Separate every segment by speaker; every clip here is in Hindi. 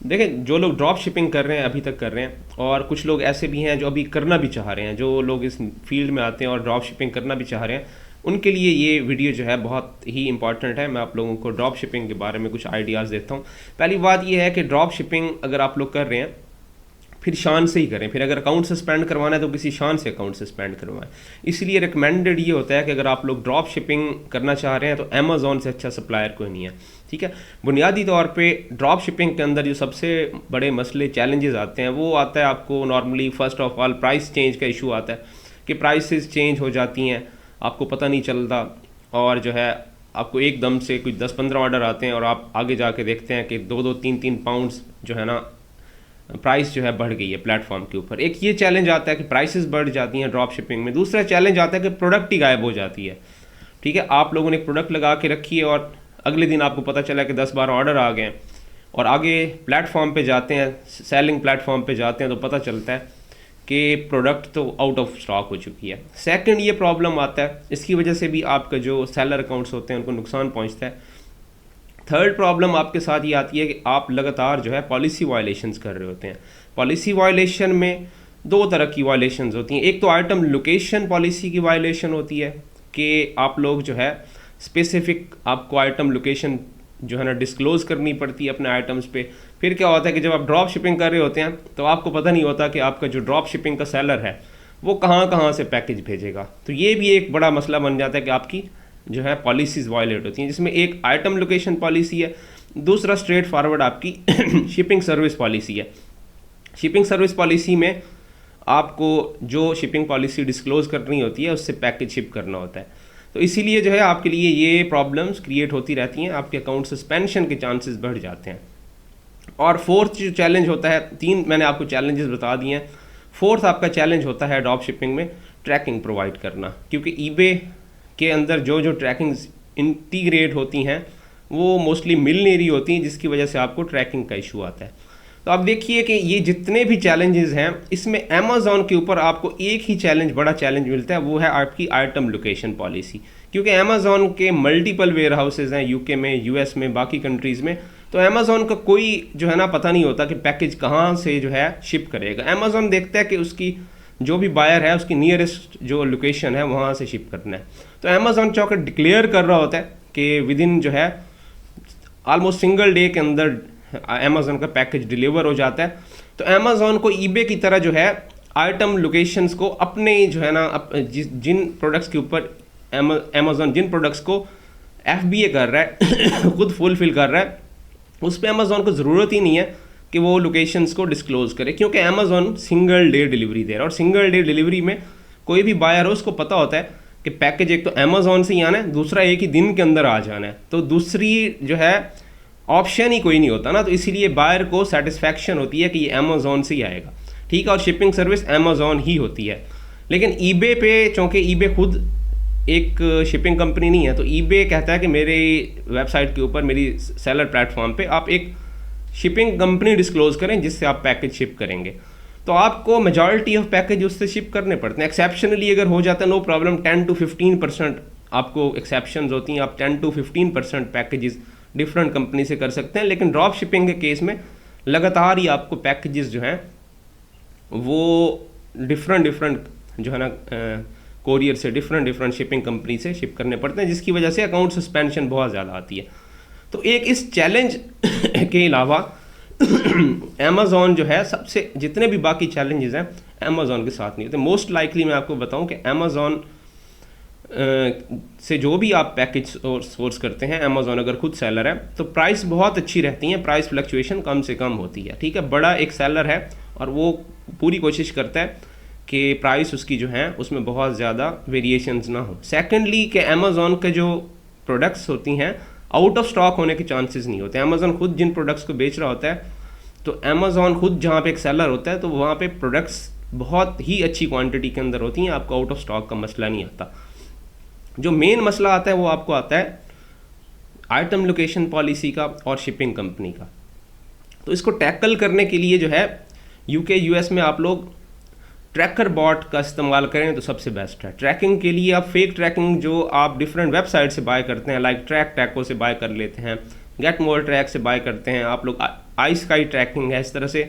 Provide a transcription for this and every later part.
Speaker 1: देखें, जो लोग ड्रॉप शिपिंग कर रहे हैं अभी तक कर रहे हैं, और कुछ लोग ऐसे भी हैं जो अभी करना भी चाह रहे हैं, जो लोग इस फील्ड में आते हैं और ड्रॉप शिपिंग करना भी चाह रहे हैं, उनके लिए ये वीडियो जो है बहुत ही इंपॉर्टेंट है। मैं आप लोगों को ड्रॉप शिपिंग के बारे में कुछ आइडियाज़ देता हूँ। पहली बात ये है कि ड्रॉप शिपिंग अगर आप लोग कर रहे हैं, फिर शान से ही करें। फिर अगर अकाउंट सस्पेंड करवाना है तो किसी शान से अकाउंट सस्पेंड करवाएं। इसलिए रिकमेंडेड ये होता है कि अगर आप लोग ड्रॉप शिपिंग करना चाह रहे हैं तो अमेज़ॉन से अच्छा सप्लायर कोई नहीं है। ठीक है, बुनियादी तौर पे ड्रॉप शिपिंग के अंदर जो सबसे बड़े मसले चैलेंजेस आते हैं वो आता है आपको normally first of all price change का इशू आता है कि प्राइसेस चेंज हो जाती हैं, आपको पता नहीं चलता, और जो है आपको एकदम से कुछ 10-15 ऑर्डर आते हैं और आप आगे जाके देखते हैं कि 2-2 3-3 पाउंड्स जो है ना प्राइस जो है बढ़ गई है प्लेटफॉर्म के ऊपर। एक ये चैलेंज आता है कि प्राइसेस बढ़ जाती हैं ड्रॉप शिपिंग में। दूसरा चैलेंज आता है कि प्रोडक्ट ही गायब हो जाती है। ठीक है, आप लोगों ने एक प्रोडक्ट लगा के रखी है और अगले दिन आपको पता चला कि 10-12 ऑर्डर आ गए हैं, और आगे प्लेटफॉर्म पे जाते हैं, सेलिंग प्लेटफॉर्म पे जाते हैं तो पता चलता है कि प्रोडक्ट तो आउट ऑफ स्टॉक हो चुकी है। सेकंड ये प्रॉब्लम आता है, इसकी वजह से भी आपका जो सेलर अकाउंट्स होते हैं उनको नुकसान पहुंचता है। थर्ड प्रॉब्लम आपके साथ ये आती है कि आप लगातार जो है पॉलिसी वायलेशंस कर रहे होते हैं। पॉलिसी वायलेशन में दो तरह की वायलेशंस होती हैं। एक तो आइटम लोकेशन पॉलिसी की वायलेशन होती है कि आप लोग जो है स्पेसिफिक आपको आइटम लोकेशन जो है ना डिस्क्लोज़ करनी पड़ती है अपने आइटम्स पे। फिर क्या होता है कि जब आप ड्रॉप शिपिंग कर रहे होते हैं तो आपको पता नहीं होता कि आपका जो ड्रॉप शिपिंग का सेलर है वो कहाँ कहाँ से पैकेज भेजेगा। तो ये भी एक बड़ा मसला बन जाता है कि आपकी जो है पॉलिसीज़ वायलेट होती हैं, जिसमें एक आइटम लोकेशन पॉलिसी है, दूसरा स्ट्रेट फॉरवर्ड आपकी शिपिंग सर्विस पॉलिसी है। शिपिंग सर्विस पॉलिसी में आपको जो शिपिंग पॉलिसी डिस्क्लोज़ करनी होती है उससे पैकेज शिप करना होता है। तो इसीलिए जो है आपके लिए ये प्रॉब्लम्स क्रिएट होती रहती हैं, आपके अकाउंट सस्पेंशन के चांसेस बढ़ जाते हैं। और फोर्थ जो चैलेंज होता है, तीन मैंने आपको चैलेंजेस बता दिए हैं, फोर्थ आपका चैलेंज होता है ड्रॉप शिपिंग में ट्रैकिंग प्रोवाइड करना। क्योंकि ईबे के अंदर जो जो ट्रैकिंग इंटीग्रेट होती हैं वो मोस्टली मिल नहीं रही होती हैं, जिसकी वजह से आपको ट्रैकिंग का इशू आता है। तो आप देखिए कि ये जितने भी चैलेंजेस हैं इसमें अमेज़ॉन के ऊपर आपको एक ही चैलेंज, बड़ा चैलेंज मिलता है, वो है आपकी आइटम लोकेशन पॉलिसी। क्योंकि अमेज़ॉन के मल्टीपल वेयर हाउसेज हैं यूके में, यूएस में, बाकी कंट्रीज़ में। तो अमेज़ॉन का कोई जो है ना पता नहीं होता कि पैकेज कहाँ से जो है शिप करेगा। अमेज़ॉन देखता है कि उसकी जो भी बायर है उसकी नियरेस्ट जो लोकेशन है वहाँ से शिप करना है। तो अमेज़ॉन चौकर डिक्लेयर कर रहा होता है कि विद इन जो है ऑलमोस्ट सिंगल डे के अंदर अमेज़ॉन का पैकेज डिलीवर हो जाता है। तो अमेज़ॉन को ईबे की तरह जो है आइटम लोकेशंस को अपने जो है ना जिन प्रोडक्ट्स के ऊपर अमेज़ॉन जिन प्रोडक्ट्स को एफबीए कर रहा है खुद फुलफिल कर रहा है, उस पर अमेज़ॉन को ज़रूरत ही नहीं है कि वो लोकेशंस को डिस्क्लोज़ करे, क्योंकि अमेज़ॉन सिंगल डे डिलीवरी दे रहा है। और सिंगल डे डिलीवरी में कोई भी बायर हो उसको पता होता है कि पैकेज एक तो अमेज़ॉन से ही आना है, दूसरा एक ही दिन के अंदर आ जाना है। तो दूसरी जो है ऑप्शन ही कोई नहीं होता ना, तो इसीलिए बायर को सेटिस्फैक्शन होती है कि ये अमेज़ॉन से ही आएगा। ठीक है, और शिपिंग सर्विस अमेज़ॉन ही होती है। लेकिन ईबे पे, चूँकि ईबे खुद एक शिपिंग कंपनी नहीं है, तो ईबे कहता है कि मेरे वेबसाइट के ऊपर, मेरी सेलर प्लेटफॉर्म पे आप एक शिपिंग कंपनी डिस्क्लोज करें जिससे आप पैकेज शिप करेंगे। तो आपको मेजॉरिटी ऑफ पैकेज उससे शिप करने पड़ते हैं। एक्सेप्शनली अगर हो जाता है नो प्रॉब्लम, 10 to 15% आपको एक्सेप्शंस होती हैं, आप 10 to 15% पैकेजेस डिफरेंट कंपनी से कर सकते हैं। लेकिन ड्रॉप शिपिंग के केस में लगातार ही आपको पैकेजेस जो हैं वो डिफरेंट जो है ना कोरियर से डिफरेंट शिपिंग कंपनी से शिप करने पड़ते हैं, जिसकी वजह से अकाउंट सस्पेंशन बहुत ज़्यादा आती है। तो एक इस चैलेंज के अलावा अमेज़ॉन जो है सबसे, जितने भी बाकी चैलेंजेस हैं अमेज़ॉन के साथ नहीं होते। मोस्ट लाइकली मैं आपको बताऊं कि अमेज़ॉन से जो भी आप पैकेज सोर्स करते हैं, अमेज़ॉन अगर खुद सेलर है तो प्राइस बहुत अच्छी रहती हैं, प्राइस फ्लक्चुएशन कम से कम होती है। ठीक है, बड़ा एक सेलर है और वो पूरी कोशिश करता है कि प्राइस उसकी जो है उसमें बहुत ज़्यादा वेरिएशंस ना हो। सेकेंडली कि अमेज़ॉन के जो प्रोडक्ट्स होती हैं आउट ऑफ स्टॉक होने के चांसेस नहीं होते। अमेज़ॉन खुद जिन प्रोडक्ट्स को बेच रहा होता है, तो अमेज़ॉन खुद जहाँ पे एक सेलर होता है तो वहाँ पे प्रोडक्ट्स बहुत ही अच्छी क्वांटिटी के अंदर होती हैं, आपको आउट ऑफ स्टॉक का मसला नहीं आता। जो मेन मसला आता है वो आपको आता है आइटम लोकेशन पॉलिसी का और शिपिंग कंपनी का। तो इसको टैकल करने के लिए जो है यूके यूएस में आप लोग ट्रैकर बॉट का इस्तेमाल करें तो सबसे बेस्ट है। ट्रैकिंग के लिए आप फेक ट्रैकिंग जो आप डिफरेंट वेबसाइट से बाय करते हैं, लाइक ट्रैक टैको से बाय कर लेते हैं, गेट मोर ट्रैक से बाय करते हैं, आप लोग आई स्काई ट्रैकिंग है, इस तरह से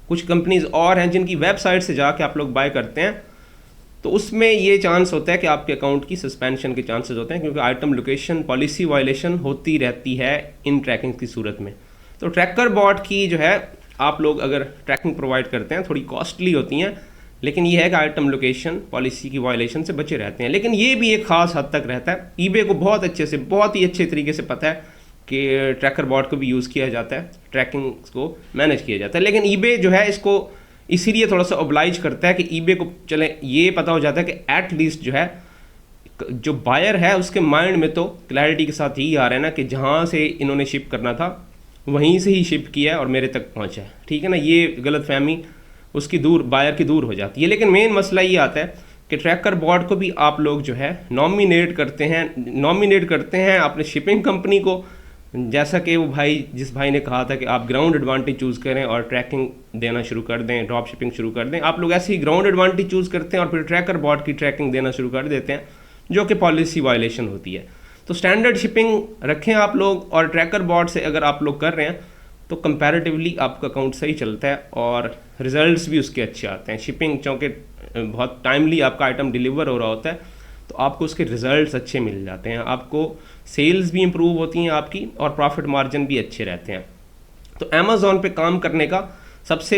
Speaker 1: कुछ कंपनीज और हैं जिनकी वेबसाइट से जाके आप लोग बाय करते हैं, तो उसमें ये चांस होता है कि आपके अकाउंट की सस्पेंशन के चांसेस होते हैं, क्योंकि आइटम लोकेशन पॉलिसी वायलेशन होती रहती है इन ट्रैकिंग की सूरत में। तो ट्रैकर बॉट की जो है आप लोग अगर ट्रैकिंग प्रोवाइड करते हैं थोड़ी कॉस्टली होती हैं, लेकिन ये है कि आइटम लोकेशन पॉलिसी की वायलेशन से बचे रहते हैं। लेकिन ये भी एक खास हद तक रहता है, ईबे को बहुत अच्छे से, बहुत ही अच्छे तरीके से पता है कि ट्रैकर बॉट को भी यूज़ किया जाता है, ट्रैकिंग को मैनेज किया जाता है। लेकिन ईबे जो है इसको इसीलिए थोड़ा सा ओब्लाइज करता है कि ईबे को चले ये पता हो जाता है कि एट लीस्ट जो है जो बायर है उसके माइंड में तो क्लैरिटी के साथ यही आ रहा है ना कि जहाँ से इन्होंने शिप करना था वहीं से ही शिप किया है और मेरे तक पहुँचा है, ठीक है ना। ये गलतफहमी उसकी दूर, बायर की दूर हो जाती है। लेकिन मेन मसला ये आता है कि ट्रैकर बॉट को भी आप लोग जो है नॉमिनेट करते हैं अपने शिपिंग कंपनी को, जैसा कि वो भाई जिस भाई ने कहा था कि आप ग्राउंड एडवांटेज चूज़ करें और ट्रैकिंग देना शुरू कर दें, ड्रॉप शिपिंग शुरू कर दें। आप लोग ऐसे ही ग्राउंड एडवांटेज चूज़ करते हैं और फिर ट्रैकर बॉट की ट्रैकिंग देना शुरू कर देते हैं, जो कि पॉलिसी वायलेशन होती है। तो स्टैंडर्ड शिपिंग रखें आप लोग, और ट्रैकर बॉट से अगर आप लोग कर रहे हैं तो कंपैरेटिवली आपका अकाउंट सही चलता है और रिजल्ट्स भी उसके अच्छे आते हैं। शिपिंग चूँकि बहुत टाइमली आपका आइटम डिलीवर हो रहा होता है तो आपको उसके रिजल्ट्स अच्छे मिल जाते हैं, आपको सेल्स भी इंप्रूव होती हैं आपकी, और प्रॉफिट मार्जिन भी अच्छे रहते हैं। तो अमेज़ॉन पे काम करने का सबसे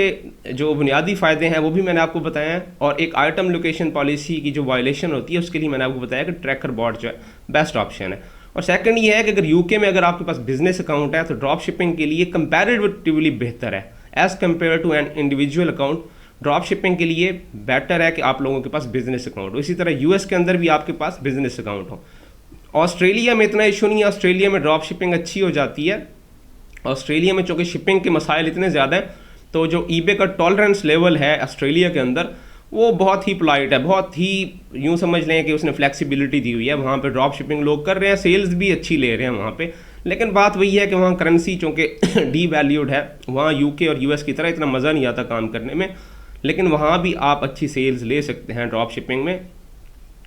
Speaker 1: जो बुनियादी फ़ायदे हैं वो भी मैंने आपको बताया हैं, और एक आइटम लोकेशन पॉलिसी की जो वायलेशन होती है उसके लिए मैंने आपको बताया कि ट्रैकर बॉट जो है बेस्ट ऑप्शन है। और सेकंड ये है कि अगर यूके में अगर आपके पास बिजनेस अकाउंट है तो ड्रॉप शिपिंग के लिए कंपैरेटिवली बेहतर है as compare to an individual account. Drop shipping के लिए बेटर है कि आप लोगों के पास बिजनेस अकाउंट हो। इसी तरह यूएस के अंदर भी आपके पास बिजनेस अकाउंट हो। ऑस्ट्रेलिया में इतना इशू नहीं है, ऑस्ट्रेलिया में ड्रॉप शिपिंग अच्छी हो जाती है। ऑस्ट्रेलिया में चूँकि शिपिंग के मसाइल इतने ज़्यादा हैं तो जो ईबे का टॉलरेंस लेवल है ऑस्ट्रेलिया के अंदर वो बहुत ही पोलाइट है, बहुत ही यूँ समझ लें कि उसने फ्लेक्सिबिलिटी दी हुई है। वहाँ पे ड्रॉप शिपिंग लोग कर रहे हैं, सेल्स भी अच्छी ले रहे हैं वहाँ पे। लेकिन बात वही है कि वहाँ करेंसी चूँकि डी वैल्यूड है, वहाँ यूके और यूएस की तरह इतना मज़ा नहीं आता काम करने में, लेकिन वहाँ भी आप अच्छी सेल्स ले सकते हैं ड्रॉप शिपिंग में,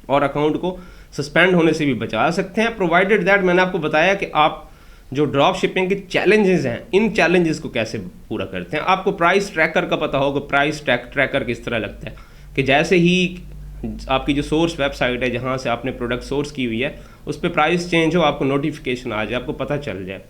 Speaker 1: और अकाउंट को सस्पेंड होने से भी बचा सकते हैं, प्रोवाइडेड दैट मैंने आपको बताया कि आप जो ड्रॉप शिपिंग के चैलेंजेस हैं इन चैलेंजेस को कैसे पूरा करते हैं। आपको प्राइस ट्रैकर का पता होगा, प्राइस ट्रैकर किस तरह लगता है कि जैसे ही आपकी जो सोर्स वेबसाइट है जहाँ से आपने प्रोडक्ट सोर्स की हुई है उस पर प्राइस चेंज हो, आपको नोटिफिकेशन आ जाए, आपको पता चल जाए,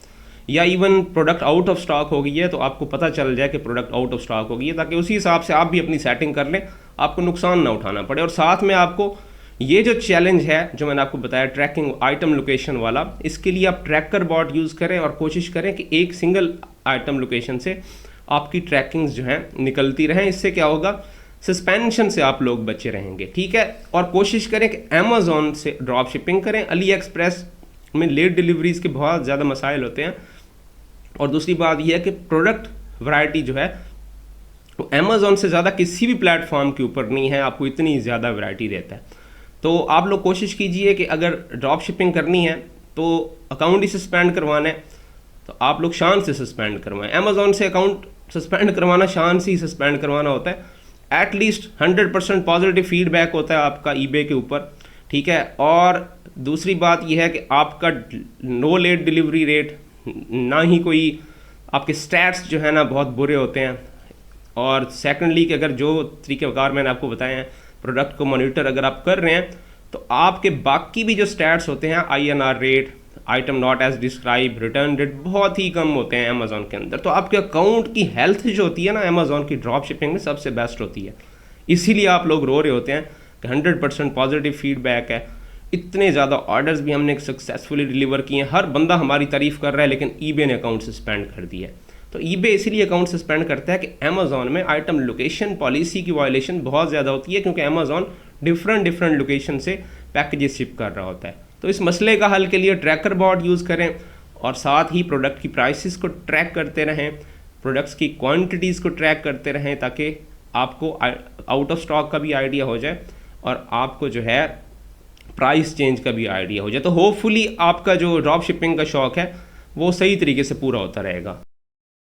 Speaker 1: या even product out of stock हो गई है तो आपको पता चल जाए कि प्रोडक्ट आउट ऑफ स्टॉक हो गई है, ताकि उसी हिसाब से आप भी अपनी सेटिंग कर लें, आपको नुकसान ना उठाना पड़े। और साथ में आपको ये जो चैलेंज है जो मैंने आपको बताया ट्रैकिंग आइटम लोकेशन वाला, इसके लिए आप ट्रैकर बॉट यूज़ करें और कोशिश करें कि एक सिंगल आइटम लोकेशन से आपकी ट्रैकिंग्स जो हैं निकलती रहें। इससे क्या होगा, सस्पेंशन से आप लोग बचे रहेंगे, ठीक है। और कोशिश करें कि अमेज़ॉन से ड्रॉप शिपिंग करें। अली एक्सप्रेस में लेट डिलीवरीज के बहुत ज़्यादा मसाइल होते हैं, और दूसरी बात यह है कि प्रोडक्ट वैरायटी जो है वो अमेज़ॉन से ज़्यादा किसी भी प्लेटफॉर्म के ऊपर नहीं है, आपको इतनी ज़्यादा वैरायटी देता है। तो आप लोग कोशिश कीजिए कि अगर ड्रॉप शिपिंग करनी है तो अकाउंट ही सस्पेंड करवाना है तो आप लोग शान से सस्पेंड करवाएं। अमेज़ॉन से अकाउंट सस्पेंड करवाना शान से ही सस्पेंड करवाना होता है। एटलीस्ट 100% पॉजिटिव फीडबैक होता है आपका ईबे के ऊपर, ठीक है। और दूसरी बात यह है कि आपका नो लेट डिलीवरी रेट, ना ही कोई आपके स्टैट्स जो है ना बहुत बुरे होते हैं। और सेकेंडली कि अगर जो तरीक़ेकार मैंने आपको बताए हैं प्रोडक्ट को मॉनिटर अगर आप कर रहे हैं तो आपके बाकी भी जो स्टैट्स होते हैं, INR rate, item not as describe, return rate बहुत ही कम होते हैं अमेज़ॉन के अंदर। तो आपके अकाउंट की हेल्थ जो होती है ना अमेज़ॉन की ड्रॉप शिपिंग में सबसे बेस्ट होती है। इसीलिए आप लोग रो रहे होते हैं कि 100% पॉजिटिव फीडबैक है, इतने ज़्यादा ऑर्डर्स भी हमने सक्सेसफुली डिलीवर किए हैं, हर बंदा हमारी तारीफ़ कर रहा है, लेकिन ईबे ने अकाउंट सस्पेंड कर दिया है। तो ईबे इसीलिए अकाउंट सस्पेंड करता है कि अमेज़ॉन में आइटम लोकेशन पॉलिसी की वायलेशन बहुत ज़्यादा होती है, क्योंकि अमेज़ॉन डिफरेंट लोकेशन से पैकेजेस शिप कर रहा होता है। तो इस मसले का हल के लिए ट्रैकर बॉट यूज़ करें, और साथ ही प्रोडक्ट की प्राइसेस को ट्रैक करते रहें, प्रोडक्ट्स की क्वांटिटीज़ को ट्रैक करते रहें, ताकि आपको आउट ऑफ स्टॉक का भी आइडिया हो जाए और आपको जो है प्राइस चेंज का भी आइडिया हो जाए। तो होपफुली आपका जो ड्रॉप शिपिंग का शौक़ है वो सही तरीके से पूरा होता रहेगा।